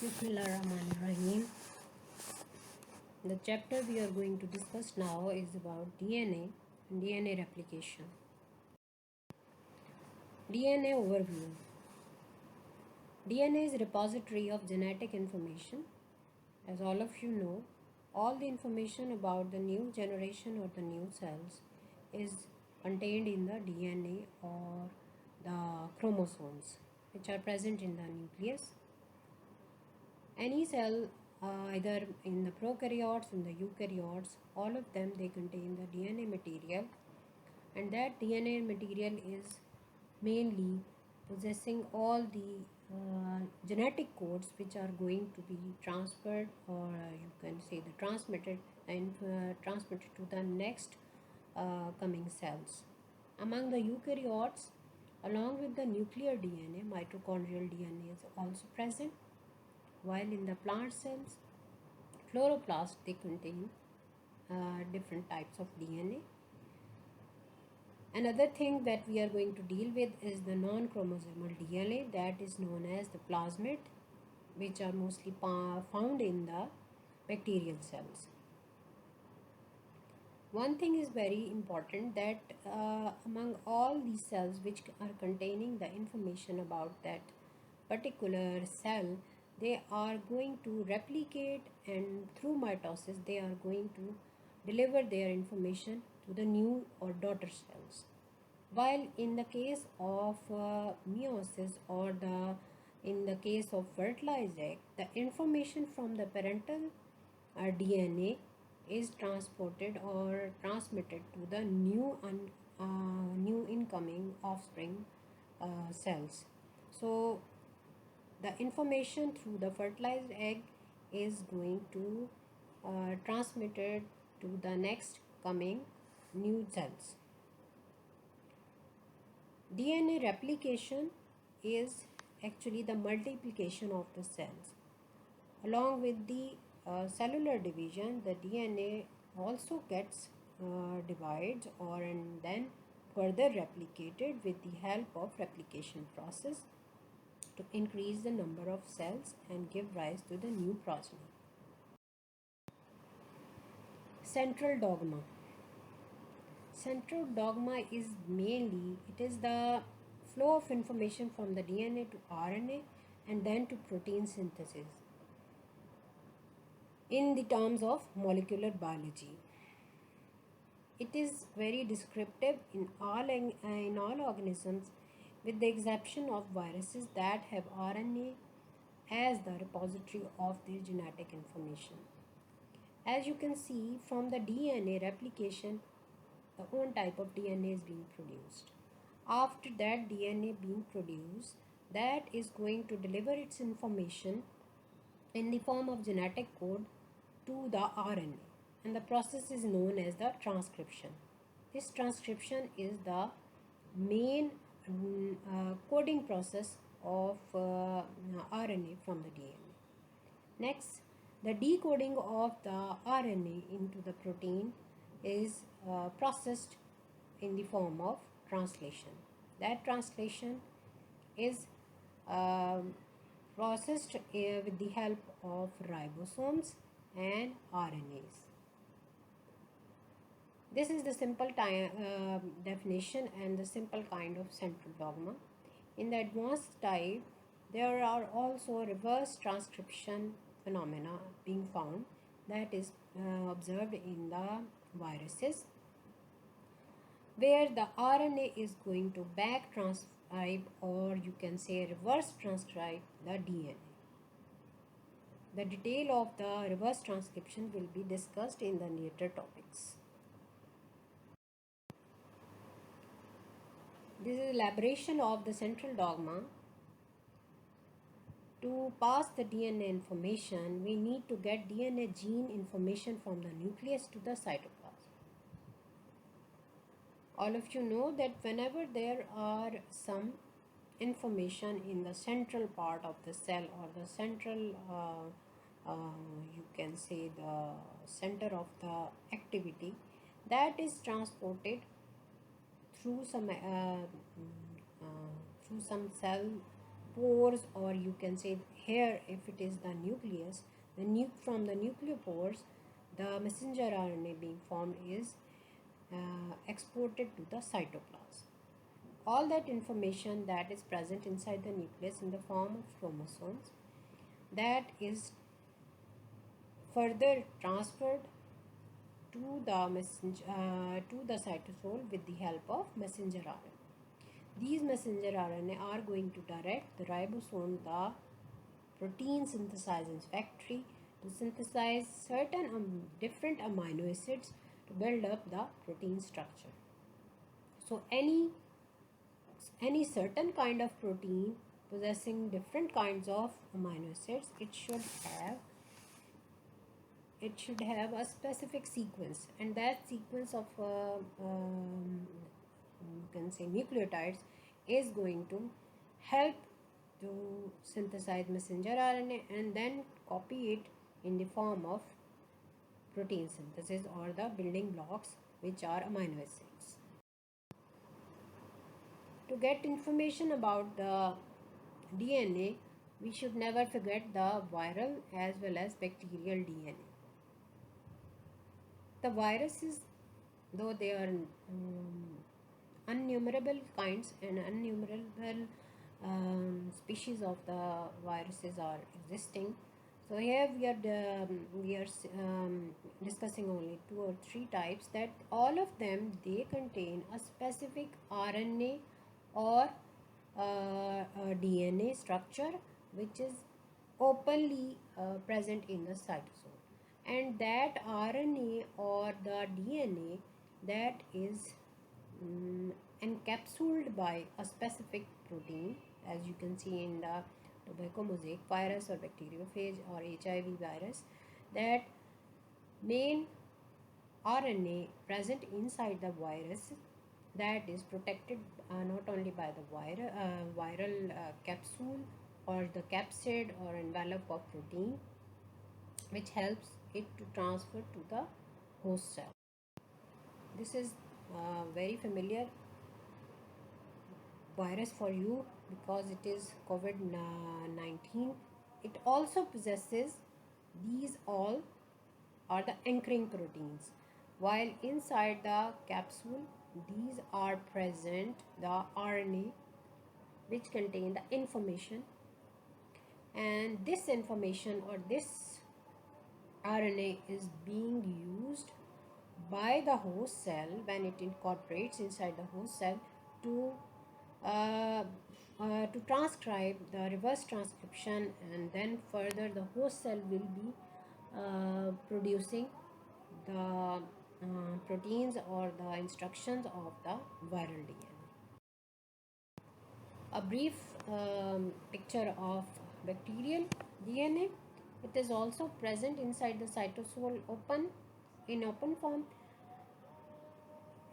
Bismillahirrahmanirrahim. The chapter we are going to discuss now is about DNA and DNA replication. DNA overview. DNA is a repository of genetic information. As all of you know, all the information about the new generation or the new cells is contained in the DNA or the chromosomes, which are present in the nucleus. Any cell, either in the prokaryotes, in the eukaryotes, all of them they contain the DNA material, and that DNA material is mainly possessing all the genetic codes which are going to be transferred, or you can say the transmitted and transmitted to the next coming cells. Among the eukaryotes, along with the nuclear DNA, mitochondrial DNA is also present, while in the plant cells, chloroplast, they contain different types of DNA. Another thing that we are going to deal with is the non-chromosomal DNA, that is known as the plasmid, which are mostly found in the bacterial cells. One thing is very important, that among all these cells which are containing the information about that particular cell, they are going to replicate, and through mitosis they are going to deliver their information to the new or daughter cells. While in the case of meiosis, or in the case of fertilized egg, the information from the parental DNA is transported or transmitted to the new incoming offspring cells. So the information through the fertilized egg is going to transmitted to the next coming new cells. DNA replication is actually the multiplication of the cells. Along with the cellular division, the DNA also gets divides or and then further replicated with the help of replication process to increase the number of cells and give rise to the new progeny. Central dogma. Central dogma is mainly, it is the flow of information from the DNA to RNA and then to protein synthesis in the terms of molecular biology. It is very descriptive in all organisms, with the exception of viruses that have RNA as the repository of their genetic information. As you can see from the DNA replication, the own type of DNA is being produced. After that DNA being produced, that is going to deliver its information in the form of genetic code to the RNA, and the process is known as the transcription. This transcription is the main coding process of RNA from the DNA. Next, the decoding of the RNA into the protein is processed in the form of translation. That translation is processed with the help of ribosomes and RNAs. This is the simple definition and the simple kind of central dogma. In the advanced type, there are also reverse transcription phenomena being found, that is observed in the viruses, where the RNA is going to back transcribe, or you can say reverse transcribe, the DNA. The detail of the reverse transcription will be discussed in the later topics. This is elaboration of the central dogma. To pass the DNA information, we need to get DNA gene information from the nucleus to the cytoplasm. All of you know that whenever there are some information in the central part of the cell, or the central, you can say the center of the activity, that is transported through some cell pores, or you can say here if it is the nucleus, from the nucleopores, the messenger RNA being formed is exported to the cytoplasm. All that information that is present inside the nucleus in the form of chromosomes, that is further transferred to the cytosol with the help of messenger RNA. These messenger RNA are going to direct the ribosome, the protein synthesizing factory, to synthesize certain different amino acids to build up the protein structure. So any certain kind of protein possessing different kinds of amino acids, it should have a specific sequence, and that sequence of you can say nucleotides is going to help to synthesize messenger RNA and then copy it in the form of protein synthesis, or the building blocks, which are amino acids. To get information about the DNA, we should never forget the viral as well as bacterial DNA. The viruses, though they are innumerable kinds and innumerable species of the viruses are existing. So here we are discussing only 2 or 3 types, that all of them, they contain a specific RNA or DNA structure which is openly present in the cytosol, and that RNA or the DNA, that is encapsulated by a specific protein, as you can see in the tobacco mosaic virus or bacteriophage or HIV virus, that main RNA present inside the virus, that is protected not only by the viral capsule or the capsid or envelope of protein, which helps it to transfer to the host cell. This is very familiar virus for you because it is COVID-19. It also possesses, these all are the anchoring proteins, while inside the capsule these are present the RNA which contain the information, and this information or this RNA is being used by the host cell when it incorporates inside the host cell to transcribe the reverse transcription, and then further the host cell will be producing the proteins or the instructions of the viral DNA. A brief picture of bacterial DNA. It is also present inside the cytosol in open form.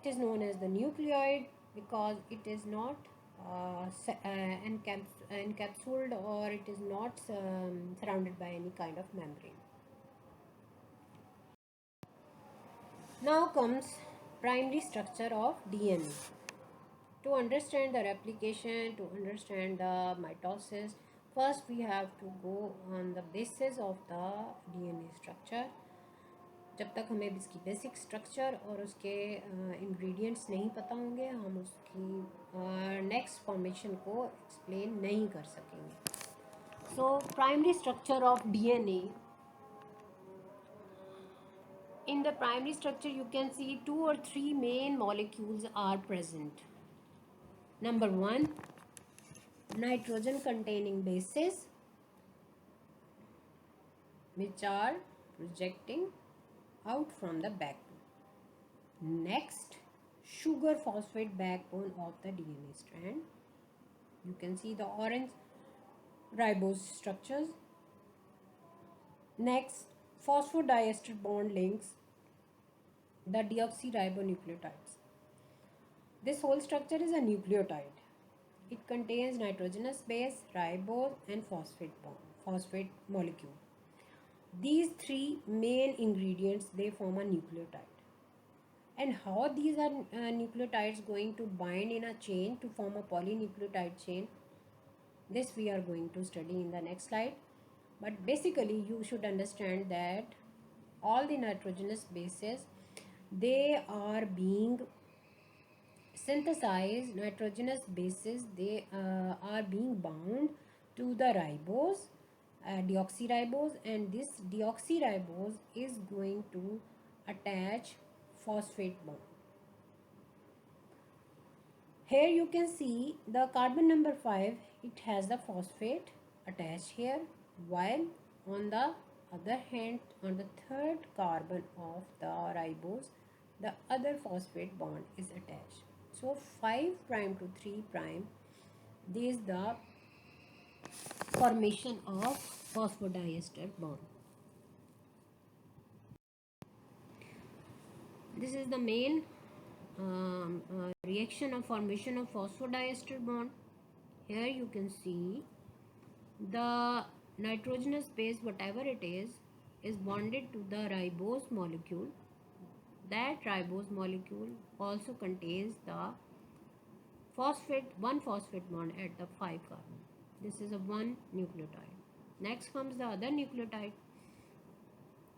It is known as the nucleoid because it is not encapsulated, or it is not surrounded by any kind of membrane. Now comes primary structure of DNA. To understand the replication, to understand the mitosis, first we have to go on the basis of the DNA structure. जब तक हमें इसकी basic structure और उसके ingredients नहीं पता होंगे, हम उसकी नेक्स्ट फॉर्मेशन को एक्सप्लेन नहीं कर सकेंगे. So primary structure of DNA. In the primary structure, you can see 2 or 3 main molecules are present. Number 1, nitrogen containing bases, which are projecting out from the backbone. Next, sugar phosphate backbone of the DNA strand. You can see the orange ribose structures. Next, phosphodiester bond links the deoxyribonucleotides. This whole structure is a nucleotide. It contains nitrogenous base, ribose, and phosphate molecule. These 3 main ingredients, they form a nucleotide. And how these are nucleotides going to bind in a chain to form a polynucleotide chain? This we are going to study in the next slide. But basically you should understand that all the nitrogenous bases, they are being synthesized. Nitrogenous bases, they are being bound to the ribose, deoxyribose, and this deoxyribose is going to attach phosphate bond. Here you can see the carbon number 5, it has the phosphate attached here, while on the other hand, on the third carbon of the ribose, the other phosphate bond is attached. So 5 prime to 3 prime, this is the formation of phosphodiester bond. This is the main reaction of formation of phosphodiester bond. Here you can see the nitrogenous base, whatever it is bonded to the ribose molecule. That ribose molecule also contains the one phosphate bond at the 5 carbon. This is a one nucleotide. Next comes the other nucleotide.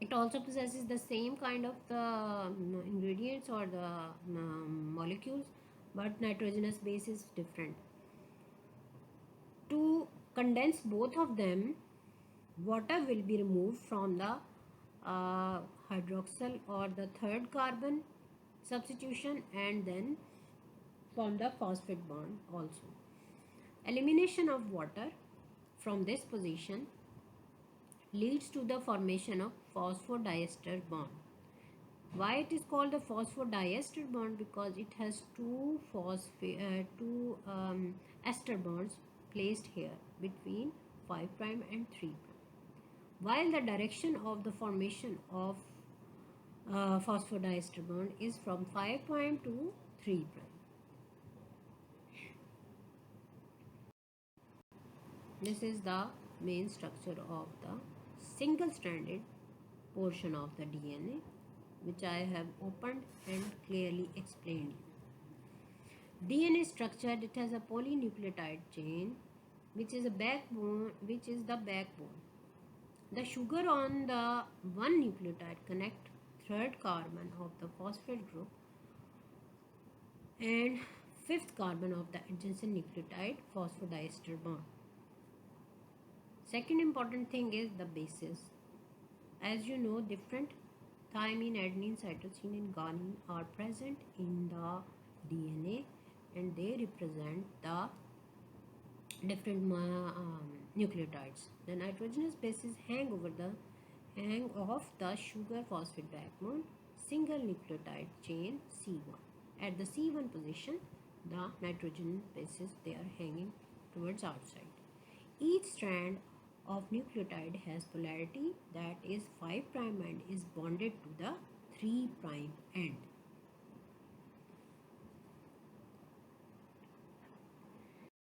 It also possesses the same kind of the ingredients or the molecules, but nitrogenous base is different. To condense both of them, water will be removed from the hydroxyl or the third carbon substitution, and then from the phosphate bond also. Elimination of water from this position leads to the formation of phosphodiester bond. Why it is called the phosphodiester bond? Because it has two ester bonds placed here between 5 prime and 3 prime, while the direction of the formation of phosphodiester bond is from 5 prime to 3 prime. This is the main structure of the single stranded portion of the DNA, which I have opened and clearly explained. DNA structure, it has a polynucleotide chain, which is the backbone. The sugar on the one nucleotide connect third carbon of the phosphate group and fifth carbon of the adjacent nucleotide phosphodiester bond. Second important thing is the bases. As you know, different thymine, adenine, cytosine and guanine are present in the DNA, and they represent the different nucleotides. The nitrogenous bases hang off the sugar phosphate backbone, single nucleotide chain C1. At the C1 position, the nitrogen bases, they are hanging towards outside. Each strand of nucleotide has polarity, that is 5 prime end is bonded to the 3 prime end.